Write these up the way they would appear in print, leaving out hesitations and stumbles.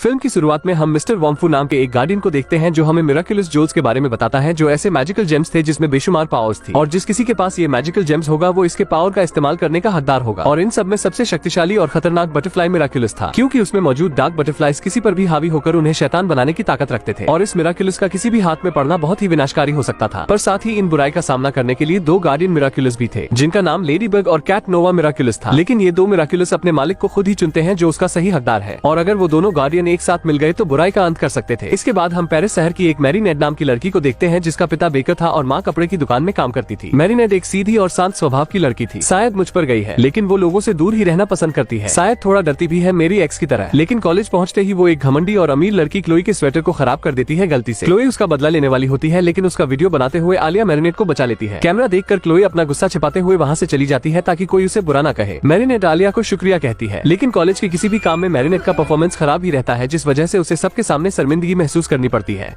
Film की शुरुआत में हम मिस्टर वॉन्गफू नाम के एक गार्डियन को देखते हैं जो हमें मिराकुलस जोल्स के बारे में बताता है, जो ऐसे मैजिकल जेम्स थे जिसमें बेशुमार पावर्स थी, और जिस किसी के पास ये मैजिकल जेम्स होगा वो इसके पावर का इस्तेमाल करने का हकदार होगा। और इन सब में सबसे शक्तिशाली और खतरनाक बटरफ्लाई मिराकुलस था, क्योंकि उसमें मौजूद डार्क बटरफ्लाइज किसी पर भी हावी होकर उन्हें शैतान बनाने की ताकत रखते थे, और इस मिराकुलस का किसी भी हाथ में पड़ना बहुत ही विनाशकारी हो सकता था। पर साथ ही इन बुराई का सामना करने के लिए दो गार्डियन मिराकुलस भी थे, जिनका नाम लेडीबग और कैट नोवा मिराकुलस था। लेकिन ये दो मिराकुलस अपने मालिक को खुद ही चुनते हैं जो उसका सही हकदार है, और अगर वो दोनों गार्डियन एक साथ मिल गए तो बुराई का अंत कर सकते थे। इसके बाद हम पेरिस शहर की एक मैरीनेट नाम की लड़की को देखते हैं, जिसका पिता बेकर था और माँ कपड़े की दुकान में काम करती थी। मैरीनेट एक सीधी और शांत स्वभाव की लड़की थी, शायद मुझ पर गई है, लेकिन वो लोगों से दूर ही रहना पसंद करती है, शायद थोड़ा डरती भी है मेरी एक्स की तरह। लेकिन कॉलेज पहुंचते ही वो एक घमंडी और अमीर लड़की क्लोई के स्वेटर को खराब कर देती है गलती से। क्लोई उसका बदला लेने वाली होती है, लेकिन उसका वीडियो बनाते हुए आलिया मैरीनेट को बचा लेती है। कैमरा देखकर क्लोई अपना गुस्सा छिपाते हुए वहाँ से चली जाती है ताकि कोई उसे बुरा ना कहे। मैरीनेट आलिया को शुक्रिया कहती है, लेकिन कॉलेज के किसी भी काम में मैरीनेट का परफॉर्मेंस खराब ही रहता है, जिस वजह से उसे सबके सामने शर्मिंदगी महसूस करनी पड़ती है।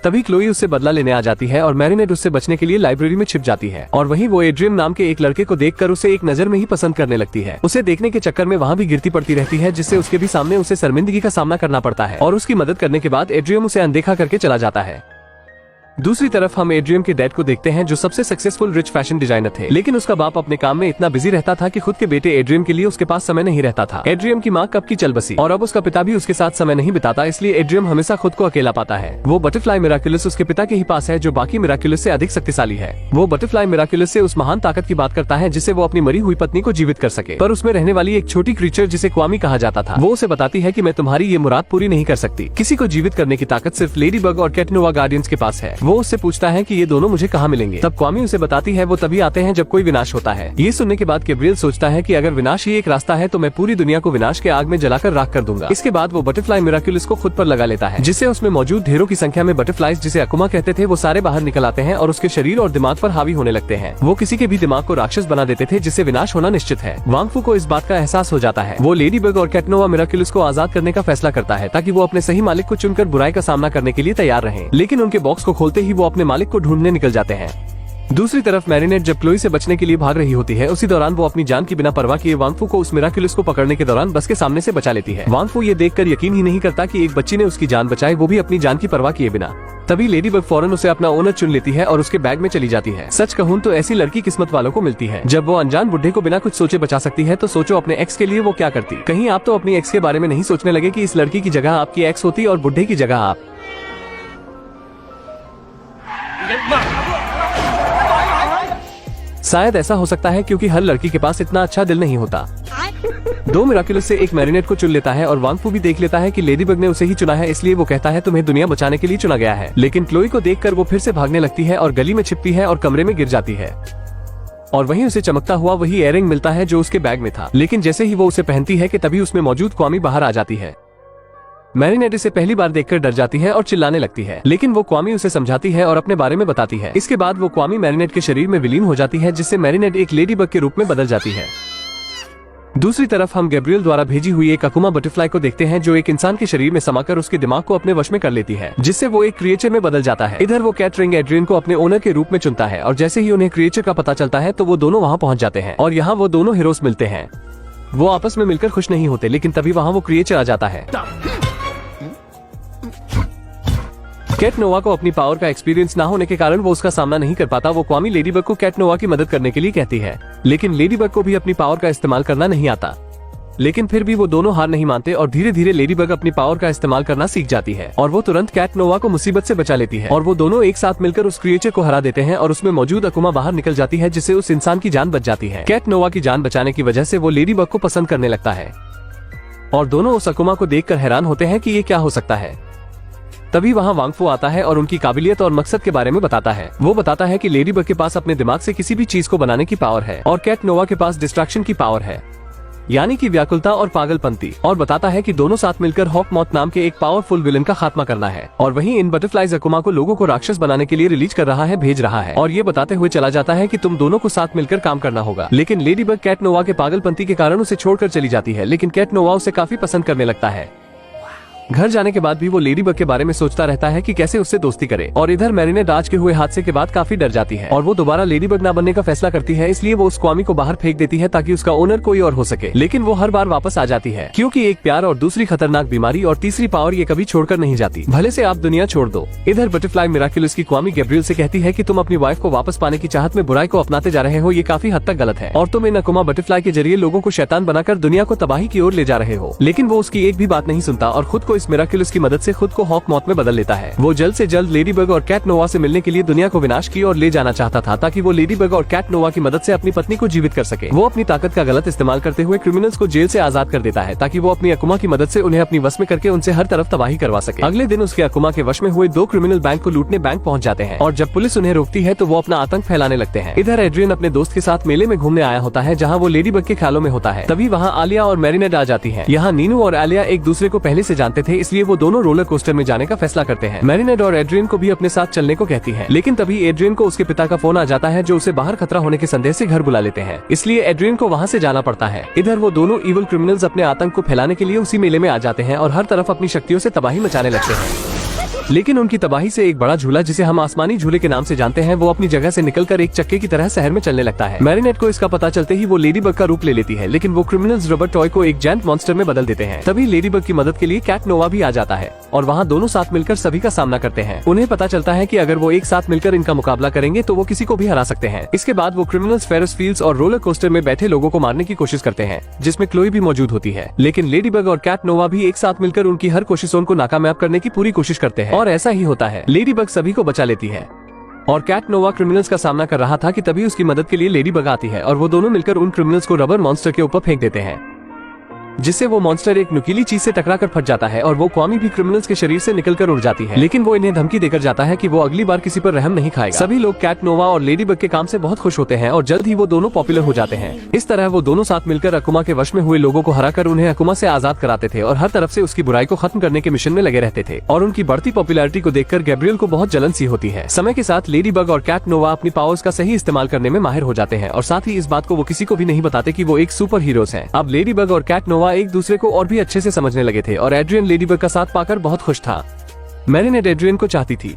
तभी क्लोई उससे बदला लेने आ जाती है और मैरीनेट उससे बचने के लिए लाइब्रेरी में छिप जाती है, और वहीं वो एड्रियम नाम के एक लड़के को देखकर उसे एक नजर में ही पसंद करने लगती है। उसे देखने के चक्कर में वहाँ भी गिरती पड़ती रहती है, जिससे उसके भी सामने उसे शर्मिंदगी का सामना करना पड़ता है, और उसकी मदद करने के बाद एड्रियम उसे अनदेखा करके चला जाता है। दूसरी तरफ हम एड्रियम के डैड को देखते हैं, जो सबसे सक्सेसफुल रिच फैशन डिजाइनर थे, लेकिन उसका बाप अपने काम में इतना बिजी रहता था कि खुद के बेटे एड्रियम के लिए उसके पास समय नहीं रहता था। एड्रियम की माँ कब की चल बसी, और अब उसका पिता भी उसके साथ समय नहीं बिताता, इसलिए एड्रियम हमेशा खुद को अकेला पाता है। वो बटरफ्लाई मिराकुलस उसके पिता के ही पास है, जो बाकी मिराकुलस से अधिक शक्तिशाली है। वो बटरफ्लाई मिराकुलस से उस महान ताकत की बात करता है जिससे वो अपनी मरी हुई पत्नी को जीवित कर सके, पर उसमें रहने वाली एक छोटी क्रीचर जिसे क्वामी कहा जाता था, वो उसे बताती है कि मैं तुम्हारी ये मुराद पूरी नहीं कर सकती। किसी को जीवित करने की ताकत सिर्फ लेडीबग और कैट नोवा गार्डियंस के पास है। वो उससे पूछता है कि ये दोनों मुझे कहाँ मिलेंगे। तब क्वामी उसे बताती है वो तभी आते हैं जब कोई विनाश होता है। ये सुनने के बाद गैब्रियल सोचता है कि अगर विनाश ही एक रास्ता है तो मैं पूरी दुनिया को विनाश के आग में जलाकर राख कर दूंगा। इसके बाद वो बटरफ्लाई मिराकुलस को खुद पर लगा लेता है, जिससे उसमें मौजूद ढेरों की संख्या में बटरफ्लाइज, जिसे अकुमा कहते थे, वो सारे बाहर निकल आते हैं और उसके शरीर और दिमाग पर हावी होने लगते हैं। वो किसी के भी दिमाग को राक्षस बना देते थे, जिससे विनाश होना निश्चित है। वांगफू को इस बात का एहसास हो जाता है। वो लेडीबग और कैट नोवा मिराकुलस को आजाद करने का फैसला करता है, ताकि वो अपने सही मालिक को चुनकर बुराई का सामना करने के लिए तैयार रहें। लेकिन उनके बॉक्स को खोलते ही वो अपने मालिक को ढूंढने निकल जाते हैं। दूसरी तरफ मैरीनेट जब क्लोई से बचने के लिए भाग रही होती है, उसी दौरान वो अपनी जान की बिना परवाह किए वांगफू को उस मिराकुलस को पकड़ने के दौरान बस के सामने से बचा लेती है। वांगफू ये देखकर यकीन ही नहीं करता कि एक बच्ची ने उसकी जान बचाई, वो भी अपनी जान की परवाह किए बिना। तभी लेडीबग फौरन उसे अपना ओनर चुन लेती है और उसके बैग में चली जाती है। सच कहूँ तो ऐसी लड़की किस्मत वालों को मिलती है। जब वो अनजान बुड्ढे को बिना कुछ सोचे बचा सकती है, तो सोचो अपने एक्स के लिए वो क्या करती। कहीं आप तो अपनी एक्स के बारे में नहीं सोचने लगे कि इस लड़की की जगह आपकी एक्स होती और बुड्ढे की जगह आप। शायद ऐसा हो सकता है क्योंकि हर लड़की के पास इतना अच्छा दिल नहीं होता। दो मिराकुलस से एक मैरीनेट को चुन लेता है और वांगफू भी देख लेता है कि लेडीबग ने उसे ही चुना है, इसलिए वो कहता है तुम्हें दुनिया बचाने के लिए चुना गया है। लेकिन क्लोई को देखकर वो फिर से भागने लगती है और गली में छिपती है और कमरे में गिर जाती है, और वहीं उसे चमकता हुआ वही इयररिंग मिलता है जो उसके बैग में था। लेकिन जैसे ही वो उसे पहनती है कि तभी उसमें मौजूद क्वामी बाहर आ जाती है। मैरीनेट इसे पहली बार देखकर डर जाती है और चिल्लाने लगती है, लेकिन वो क्वामी उसे समझाती है और अपने बारे में बताती है। इसके बाद वो क्वामी मैरीनेट के शरीर में विलीन हो जाती है, जिससे मैरीनेट एक लेडीबग के रूप में बदल जाती है। दूसरी तरफ हम गैब्रियल द्वारा भेजी हुई एक अकुमा बटरफ्लाई को देखते हैं, जो एक इंसान के शरीर में समाकर उसके दिमाग को अपने वश में कर लेती है, जिससे वो एक क्रिएचर में बदल जाता है। इधर वो कैटरिंग एड्रियन को अपने ओनर के रूप में चुनता है, और जैसे ही उन्हें क्रिएचर का पता चलता है तो वो दोनों वहाँ पहुँच जाते हैं, और यहाँ वो दोनों हीरोज मिलते हैं। वो आपस में मिलकर खुश नहीं होते, लेकिन तभी वहाँ वो क्रिएचर आ जाता है। कैट नोवा को अपनी पावर का एक्सपीरियंस ना होने के कारण वो उसका सामना नहीं कर पाता। वो क्वामी लेडीबग को कैट नोवा की मदद करने के लिए कहती है, लेकिन लेडीबग को भी अपनी पावर का इस्तेमाल करना नहीं आता। लेकिन फिर भी वो दोनों हार नहीं मानते और धीरे धीरे लेडीबग अपनी पावर का इस्तेमाल करना सीख जाती है, और वो तुरंत कैट नोवा को मुसीबत से बचा लेती है, और वो दोनों एक साथ मिलकर उस क्रिएचर को हरा देते हैं और उसमें मौजूद अकुमा बाहर निकल जाती है, जिससे उस इंसान की जान बच जाती है। कैट नोवा की जान बचाने की वजह से वो लेडीबग को पसंद करने लगता है, और दोनों उस अकुमा को देखकर हैरान होते हैं कि ये क्या हो सकता है। तभी वहाँ वांगफू आता है और उनकी काबिलियत और मकसद के बारे में बताता है। वो बताता है कि लेडीबग के पास अपने दिमाग से किसी भी चीज को बनाने की पावर है, और कैट नोवा के पास डिस्ट्रैक्शन की पावर है, यानी कि व्याकुलता और पागलपंती, और बताता है कि दोनों साथ मिलकर हॉक मॉथ नाम के एक पावरफुल विलन का खात्मा करना है। और वहीं इन बटरफ्लाइज अकुमा को लोगों को राक्षस बनाने के लिए रिलीज कर रहा है, भेज रहा है, और ये बताते हुए चला जाता है कि तुम दोनों को साथ मिलकर काम करना होगा। लेकिन लेडीबग कैट नोवा के पागलपंती के कारण उसे छोड़कर चली जाती है, लेकिन कैट नोवा उसे काफी पसंद करने लगता है। घर जाने के बाद भी वो लेडी बग के बारे में सोचता रहता है कि कैसे उससे दोस्ती करे। और इधर मैरिनेट आज के हुए हादसे के बाद काफी डर जाती है और वो दोबारा लेडी बग न बनने का फैसला करती है, इसलिए वो उस क्वामी को बाहर फेंक देती है ताकि उसका ओनर कोई और हो सके। लेकिन वो हर बार वापस आ जाती है क्योंकि एक प्यार और दूसरी खतरनाक बीमारी और तीसरी पावर ये कभी छोड़कर नहीं जाती, भले से आप दुनिया छोड़ दो। इधर बटरफ्लाई मिराक्युलस की क्वामी गैब्रियल से कहती है कि तुम अपनी वाइफ को वापस पाने की चाहत में बुराई को अपनाते जा रहे हो, ये काफी हद तक गलत है और तुम इन अकुमा बटरफ्लाई के जरिए लोगों को शैतान बनाकर दुनिया को तबाही की ओर ले जा रहे हो। लेकिन वो उसकी एक भी बात नहीं सुनता और खुद को इस मिराक्युलस की मदद से खुद को हॉक मॉथ में बदल लेता है। वो जल्द से जल्द लेडी बग और कैट नोवा से मिलने के लिए दुनिया को विनाश की और ले जाना चाहता था ताकि वो लेडी बग और कैट नोवा की मदद से अपनी पत्नी को जीवित कर सके। वो अपनी ताकत का गलत इस्तेमाल करते हुए क्रिमिनल्स को जेल से आजाद कर देता है ताकि वो अपनी अकुमा की मदद से उन्हें अपनी वश में करके उनसे हर तरफ तबाही करवा सके। अगले दिन उसके अकुमा के वश में हुए 2 क्रिमिनल बैंक को लूटने बैंक पहुंच जाते हैं और जब पुलिस उन्हें रोकती है तो वो अपना आतंक फैलाने लगते हैं। इधर एड्रियन अपने दोस्त के साथ मेले में घूमने आया होता है जहाँ वो लेडी बग के ख्यालों में होता है। तभी वहाँ आलिया और मैरिनेट आ जाती है। यहाँ नीनू और आलिया एक दूसरे को पहले से जानते थे, इसलिए वो दोनों रोलर कोस्टर में जाने का फैसला करते हैं। मैरिनेट और एड्रियन को भी अपने साथ चलने को कहती है, लेकिन तभी एड्रियन को उसके पिता का फोन आ जाता है जो उसे बाहर खतरा होने के संदेह से घर बुला लेते हैं, इसलिए एड्रियन को वहाँ से जाना पड़ता है। इधर वो दोनों इविल क्रिमिनल्स अपने आतंक को फैलाने के लिए उसी मेले में आ जाते हैं और हर तरफ अपनी शक्तियों से तबाही मचाने लगते हैं। लेकिन उनकी तबाही से एक बड़ा झूला जिसे हम आसमानी झूले के नाम से जानते हैं वो अपनी जगह से निकलकर एक चक्के की तरह शहर में चलने लगता है। मैरिनेट को इसका पता चलते ही वो लेडी बग का रूप ले लेती है, लेकिन वो क्रिमिनल्स रबर टॉय को एक जायंट मॉन्स्टर में बदल देते हैं। तभी लेडी बग की मदद के लिए कैट नोवा भी आ जाता है और वहाँ दोनों साथ मिलकर सभी का सामना करते हैं। उन्हें पता चलता है कि अगर वो एक साथ मिलकर इनका मुकाबला करेंगे तो वो किसी को भी हरा सकते हैं। इसके बाद वो क्रिमिनल्स फेरस व्हील्स और रोलर कोस्टर में बैठे लोगों को मारने की कोशिश करते हैं, जिसमें क्लोई भी मौजूद होती है। लेकिन लेडी बग और कैट नोवा भी एक साथ मिलकर उनकी हर कोशिशों को नाकामयाब करने की पूरी कोशिश करते हैं और ऐसा ही होता है। लेडी बग सभी को बचा लेती है और कैट नोवा क्रिमिनल्स का सामना कर रहा था कि तभी उसकी मदद के लिए लेडी बग आती है और वो दोनों मिलकर उन क्रिमिनल्स को रबर मॉन्स्टर के ऊपर फेंक देते हैं, जिससे वो मॉन्स्टर एक नुकीली चीज से टकराकर फट जाता है और वो क्वामी भी क्रिमिनल्स के शरीर से निकलकर उड़ जाती है। लेकिन वो इन्हें धमकी देकर जाता है कि वो अगली बार किसी पर रहम नहीं खाएगा। सभी लोग कैट नोवा और लेडी बग के काम से बहुत खुश होते हैं और जल्द ही वो दोनों पॉपुलर हो जाते हैं। इस तरह वो दोनों साथ मिलकर अकुमा के वश में हुए लोगों को हराकर उन्हें अकुमा से आजाद कराते थे और हर तरफ से उसकी बुराई को खत्म करने के मिशन में लगे रहते थे। और उनकी बढ़ती पॉपुलैरिटी को देखकर गैब्रियल को बहुत जलन सी होती है। समय के साथ लेडी बग और कैट नोवा अपनी पावर्स का सही इस्तेमाल करने में माहिर हो जाते हैं और साथ ही इस बात को वो किसी को भी नहीं बताते कि वो एक सुपर हीरोज हैं। अब लेडी बग और कैट नोवा एक दूसरे को और भी अच्छे से समझने लगे थे और एड्रियन लेडी बग का साथ पाकर बहुत खुश था। मैरिनेट एड्रियन को चाहती थी।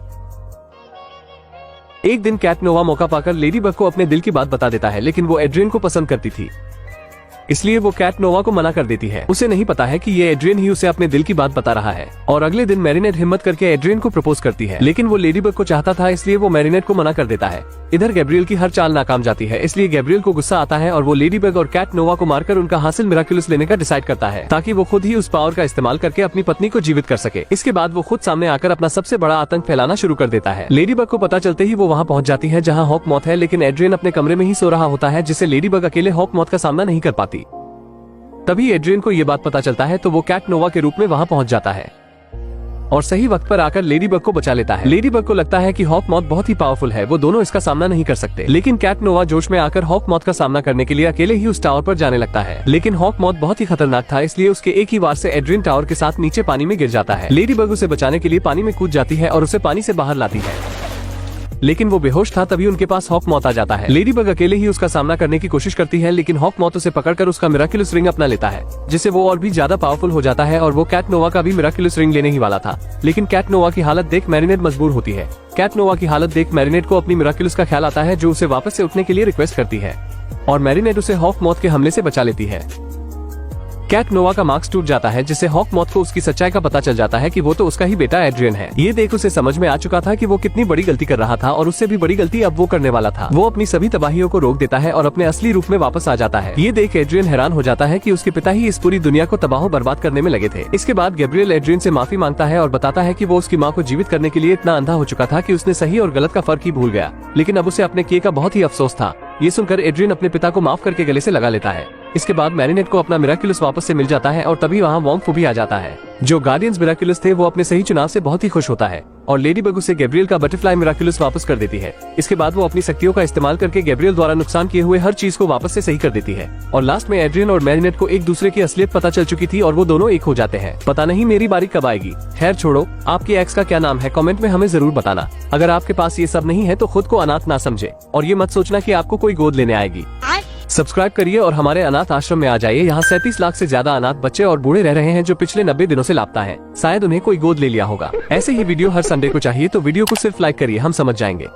एक दिन कैट नोवा मौका पाकर लेडी बग को अपने दिल की बात बता देता है, लेकिन वो एड्रियन को पसंद करती थी, इसलिए वो कैट नोवा को मना कर देती है। उसे नहीं पता है कि ये एड्रियन ही उसे अपने दिल की बात बता रहा है। और अगले दिन मैरिनेट हिम्मत करके एड्रियन को प्रपोज करती है, लेकिन वो लेडी बग को चाहता था, इसलिए वो मैरिनेट को मना कर देता है। इधर गैब्रियल की हर चाल नाकाम जाती है, इसलिए गैब्रियल को गुस्सा आता है और वो लेडी बग और कैट नोवा को मारकर उनका हासिल मिराक्युलस लेने का डिसाइड करता है ताकि वो खुद ही उस पावर का इस्तेमाल करके अपनी पत्नी को जीवित कर सके। इसके बाद वो खुद सामने आकर अपना सबसे बड़ा आतंक फैलाना शुरू कर देता है। लेडी बग को पता चलते ही वो वहाँ पहुँच जाती है जहाँ हॉक मॉथ है, लेकिन एड्रियन अपने कमरे में ही सो रहा होता है, जिससे लेडी बग अकेले हॉक मॉथ का सामना नहीं कर पाती। तभी एड्रियन को ये बात पता चलता है तो वो कैट नोवा के रूप में वहाँ पहुँच जाता है और सही वक्त पर आकर लेडी बग को बचा लेता है। लेडी बग को लगता है कि हॉक मॉथ बहुत ही पावरफुल है, वो दोनों इसका सामना नहीं कर सकते। लेकिन कैट नोवा जोश में आकर हॉक मॉथ का सामना करने के लिए अकेले ही उस टावर पर जाने लगता है। लेकिन हॉक मॉथ बहुत ही खतरनाक था, इसलिए उसके एक ही वार से एड्रियन टावर के साथ नीचे पानी में गिर जाता है। लेडी बग उसे बचाने के लिए पानी में कूद जाती है और उसे पानी से बाहर लाती है, लेकिन वो बेहोश था। तभी उनके पास हॉक मॉथ आ जाता है। लेडी बग अकेले ही उसका सामना करने की कोशिश करती है, लेकिन हॉक मॉथ उसे पकड़कर उसका मिराक्युलस रिंग अपना लेता है, जिससे वो और भी ज्यादा पावरफुल हो जाता है और वो कैट नोवा का भी मिराक्युलस रिंग लेने ही वाला था। लेकिन कैट नोवा की हालत देख मैरिनेट मजबूर होती है। कैट नोवा की हालत देख मैरिनेट को अपनी मिराक्युलस का ख्याल आता है, जो उसे वापस से उठने के लिए रिक्वेस्ट करती है और मैरिनेट उसे हॉक मॉथ के हमले से बचा लेती है। कैट नोवा का मार्क्स टूट जाता है, जिससे हॉक मॉथ को उसकी सच्चाई का पता चल जाता है कि वो तो उसका ही बेटा एड्रियन है। ये देख उसे समझ में आ चुका था कि वो कितनी बड़ी गलती कर रहा था और उससे भी बड़ी गलती अब वो करने वाला था। वो अपनी सभी तबाहियों को रोक देता है और अपने असली रूप में वापस आ जाता है। ये देख एड्रियन हैरान हो जाता है कि उसके पिता ही इस पूरी दुनिया को तबाह बर्बाद करने में लगे थे। इसके बाद गैब्रियल एड्रियन से माफी मांगता है और बताता है कि वो उसकी माँ को जीवित करने के लिए इतना अंधा हो चुका था कि उसने सही और गलत का फर्क ही भूल गया, लेकिन अब उसे अपने किए का बहुत ही अफसोस था। ये सुनकर एड्रियन अपने पिता को माफ करके गले से लगा लेता है। इसके बाद मैरिनेट को अपना मिराक्युलस वापस से मिल जाता है और तभी वहाँ वोंग फू भी आ जाता है। जो गार्डियंस मिराक्युलस थे वो अपने सही चुनाव से बहुत ही खुश होता है और लेडी बग उसे गैब्रियल का बटरफ्लाई मिराक्युलस वापस कर देती है। इसके बाद वो अपनी शक्तियों का इस्तेमाल करके गैब्रियल द्वारा नुकसान किए हुए हर चीज को वापस से सही कर देती है और लास्ट में एड्रियन और मैरिनेट को एक दूसरे की असलियत पता चल चुकी थी और वो दोनों एक हो जाते हैं। पता नहीं मेरी बारी कब आएगी। खैर छोड़ो, आपके एक्स का क्या नाम है कमेंट में हमें जरूर बताना। अगर आपके पास ये सब नहीं है तो खुद को अनाथ ना समझे और ये मत सोचना कि आपको कोई गोद लेने आएगी। सब्सक्राइब करिए और हमारे अनाथ आश्रम में आ जाइए। यहाँ 37 लाख से ज्यादा अनाथ बच्चे और बूढ़े रह रहे हैं जो पिछले 90 दिनों से लापता हैं। शायद उन्हें कोई गोद ले लिया होगा। ऐसे ही वीडियो हर संडे को चाहिए तो वीडियो को सिर्फ लाइक करिए, हम समझ जाएंगे।